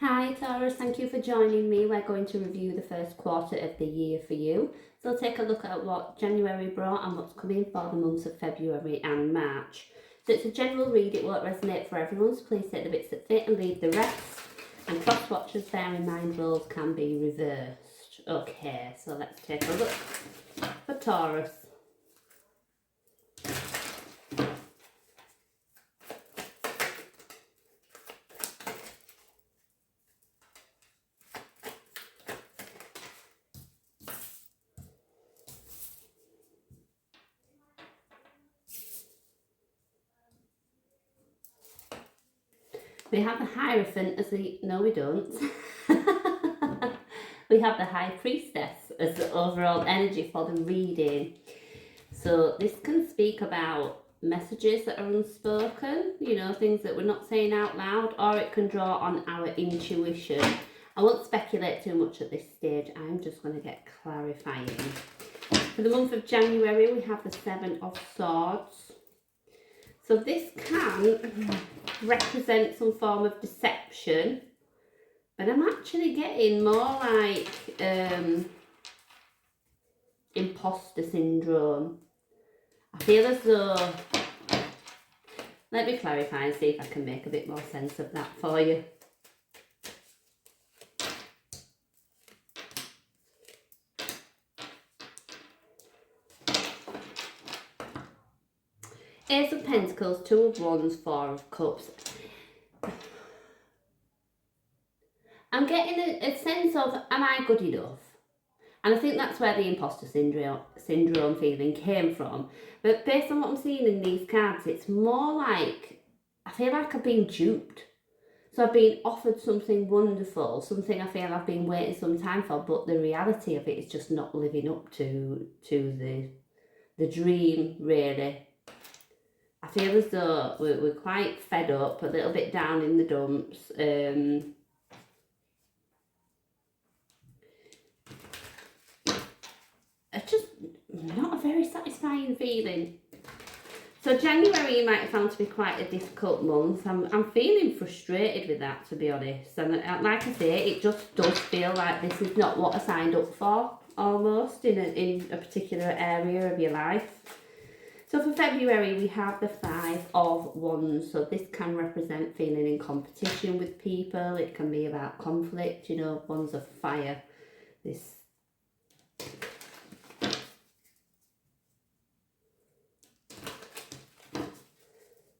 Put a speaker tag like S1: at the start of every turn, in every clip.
S1: Hi Taurus, thank you for joining me. We're going to review the first quarter of the year for you. So we'll take a look at what January brought and what's coming for the months of February and March. So it's a general read, it won't resonate for everyone, so please take the bits that fit and leave the rest. And cross watchers, bear in mind roles can be reversed. Okay, so let's take a look for Taurus. We have the Hierophant as the... No, we don't. We have the High Priestess as the overall energy for the reading. So this can speak about messages that are unspoken, you know, things that we're not saying out loud, or it can draw on our intuition. I won't speculate too much at this stage. I'm just going to get clarifying. For the month of January, we have the Seven of Swords. So this can represent some form of deception, but I'm actually getting more like imposter syndrome. I feel as though, let me clarify and see if I can make a bit more sense of that for you. Ace of Pentacles, Two of Wands, Four of Cups. I'm getting a sense of, am I good enough? And I think that's where the imposter syndrome feeling came from. But based on what I'm seeing in these cards, it's more like, I feel like I've been duped. So I've been offered something wonderful, something I feel I've been waiting some time for, but the reality of it is just not living up to the dream, really. I feel as though we're quite fed up, a little bit down in the dumps. It's just not a very satisfying feeling. So January you might have found to be quite a difficult month. I'm feeling frustrated with that, to be honest. And like I say, it just does feel like this is not what I signed up for, almost, in a particular area of your life. So for February, we have the Five of Wands. So this can represent feeling in competition with people. It can be about conflict, you know, Wands of Fire. This...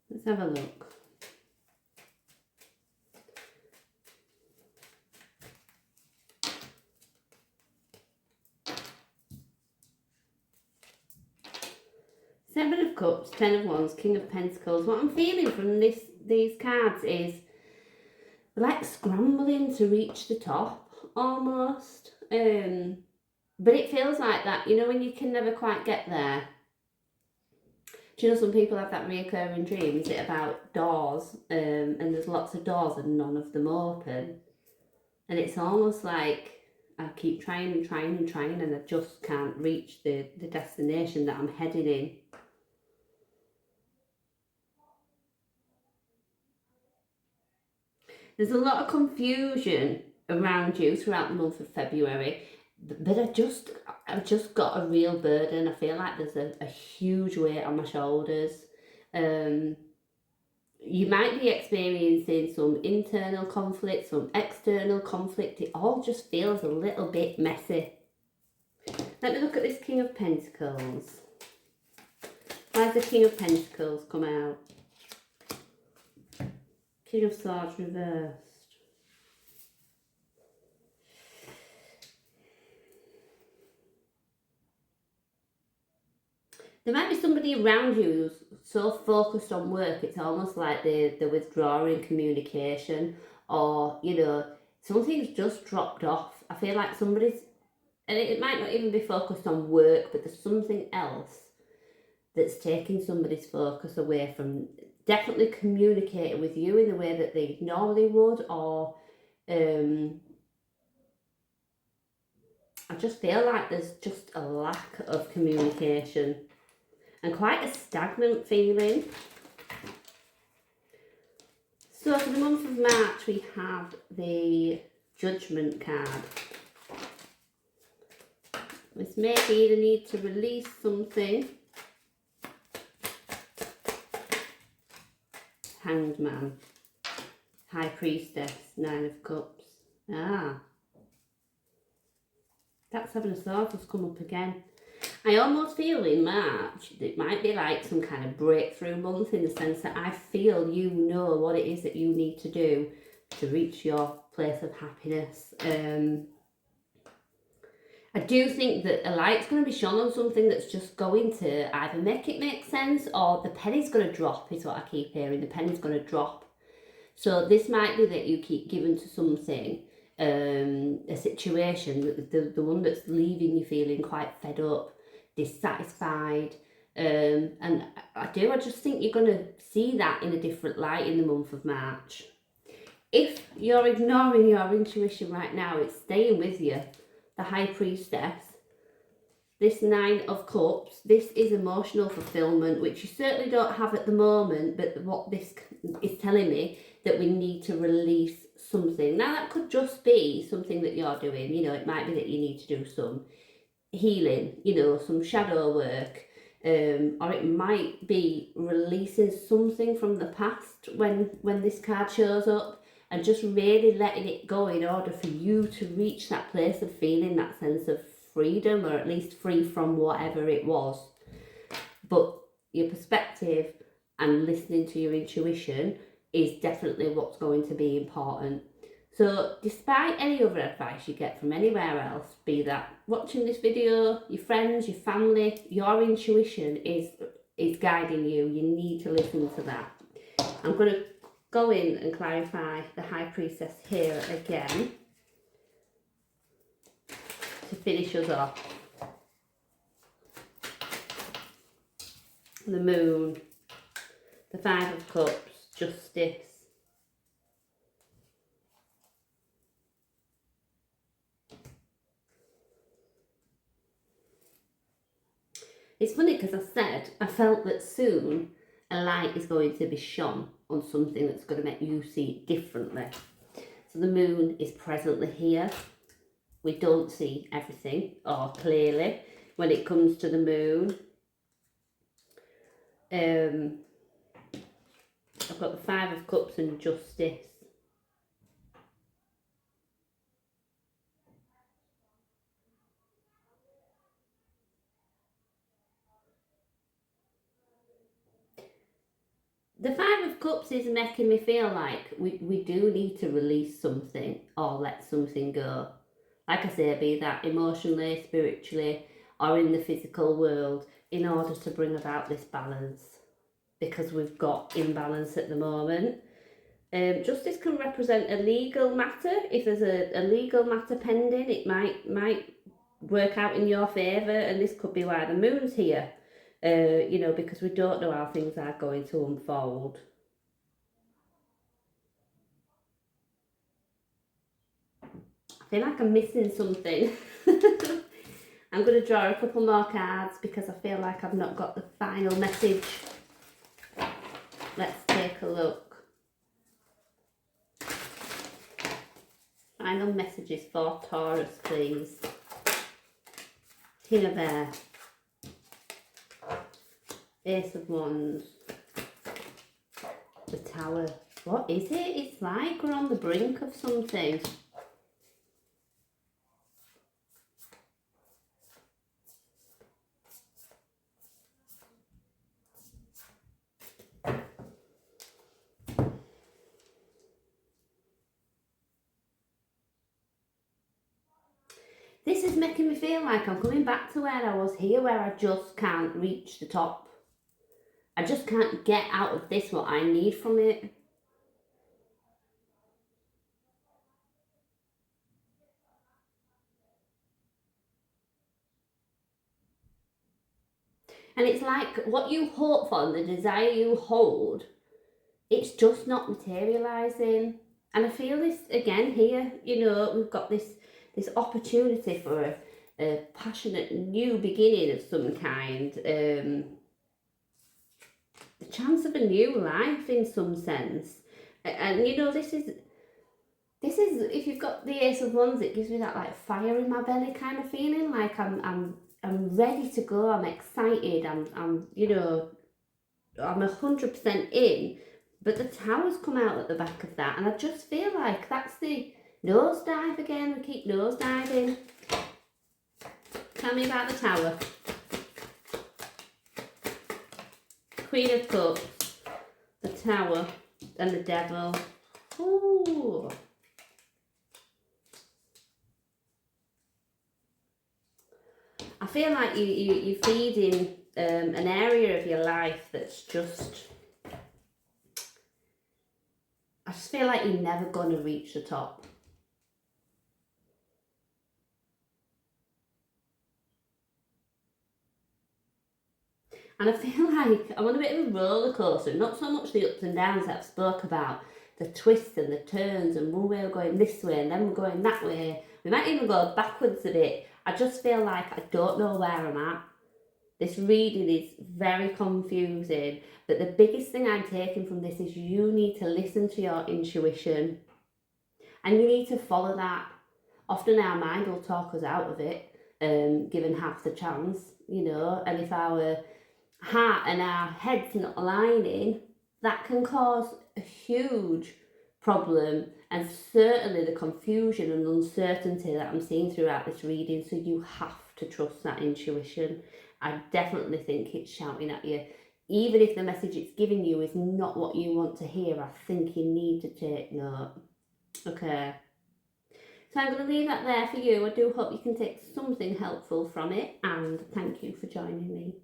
S1: Let's have a look. Seven of Cups, Ten of Wands, King of Pentacles. What I'm feeling from these cards is like scrambling to reach the top, almost. But it feels like that, you know, when you can never quite get there. Do you know some people have that reoccurring dream? Is it about doors? And there's lots of doors and none of them open. And it's almost like I keep trying and trying and trying and I just can't reach the destination that I'm heading in. There's a lot of confusion around you throughout the month of February, but I've just got a real burden. I feel like there's a huge weight on my shoulders. You might be experiencing some internal conflict, some external conflict. It all just feels a little bit messy. Let me look at this King of Pentacles. Why's the King of Pentacles come out? King of Swords reversed. There might be somebody around you who's so focused on work, it's almost like they're withdrawing communication, or, you know, something's just dropped off. I feel like somebody's, and it might not even be focused on work, but there's something else that's taking somebody's focus away from definitely communicating with you in the way that they normally would, or I just feel like there's just a lack of communication and quite a stagnant feeling. So for the month of March, we have the Judgment card. This may be the need to release something. Hanged Man. High Priestess. 9 of Cups. That's Seven of Swords has come up again. I almost feel in March it might be like some kind of breakthrough month, in the sense that I feel you know what it is that you need to do to reach your place of happiness. I do think that a light's going to be shone on something that's just going to either make it make sense, or the penny's going to drop, is what I keep hearing. The penny's going to drop. So this might be that you keep giving to something, a situation, the one that's leaving you feeling quite fed up, dissatisfied, and I just think you're going to see that in a different light in the month of March. If you're ignoring your intuition right now, it's staying with you. The High Priestess, this 9 of Cups, this is emotional fulfillment, which you certainly don't have at the moment, but what this is telling me, that we need to release something. Now that could just be something that you're doing, you know, it might be that you need to do some healing, you know, some shadow work, or it might be releasing something from the past when this card shows up, and just really letting it go in order for you to reach that place of feeling that sense of freedom, or at least free from whatever it was. But your perspective and listening to your intuition is definitely what's going to be important. So despite any other advice you get from anywhere else, be that watching this video, your friends, your family, your intuition is guiding you. You need to listen to that. I'm going to go in and clarify the High Priestess here again to finish us off. The Moon, the 5 of Cups, Justice. It's funny because I said I felt that soon a light is going to be shone on something that's going to make you see it differently. So the Moon is presently here. We don't see everything or clearly when it comes to the Moon. I've got the 5 of Cups and Justice. The 5 of Cups is making me feel like we do need to release something or let something go. Like I say, be that emotionally, spiritually, or in the physical world, in order to bring about this balance. Because we've got imbalance at the moment. Justice can represent a legal matter. If there's a legal matter pending, it might work out in your favour, and this could be why the Moon's here. You know, because we don't know how things are going to unfold. I feel like I'm missing something. I'm going to draw a couple more cards because I feel like I've not got the final message. Let's take a look. Final messages for Taurus, please. King of Air. Ace of Wands. The Tower. What is it? It's like we're on the brink of something. This is making me feel like I'm coming back to where I was here, where I just can't reach the top. I just can't get out of this what I need from it. And it's like what you hope for and the desire you hold, it's just not materialising. And I feel this again here, you know, we've got this opportunity for a passionate new beginning of some kind. The chance of a new life in some sense. And you know, this is, if you've got the Ace of Wands, it gives me that like fire in my belly kind of feeling, like I'm ready to go, I'm excited, I'm you know, I'm 100% in. But the Tower's come out at the back of that, and I just feel like that's the nosedive again. We keep nosediving. Tell me about the Tower. Queen of Cups, the Tower, and the Devil. Ooh. I feel like you're feeding an area of your life that's just, I just feel like you're never going to reach the top. And I feel like I'm on a bit of a roller coaster, not so much the ups and downs that I've spoke about, the twists and the turns, and one way we're going this way and then we're going that way. We might even go backwards a bit. I just feel like I don't know where I'm at. This reading is very confusing, but the biggest thing I'm taking from this is you need to listen to your intuition and you need to follow that. Often our mind will talk us out of it, given half the chance, you know, and if our heart and our head's not aligning, that can cause a huge problem, and certainly the confusion and uncertainty that I'm seeing throughout this reading. So you have to trust that intuition. I definitely think it's shouting at you. Even if the message it's giving you is not what you want to hear, I think you need to take note. Okay. So I'm going to leave that there for you. I do hope you can take something helpful from it, and thank you for joining me.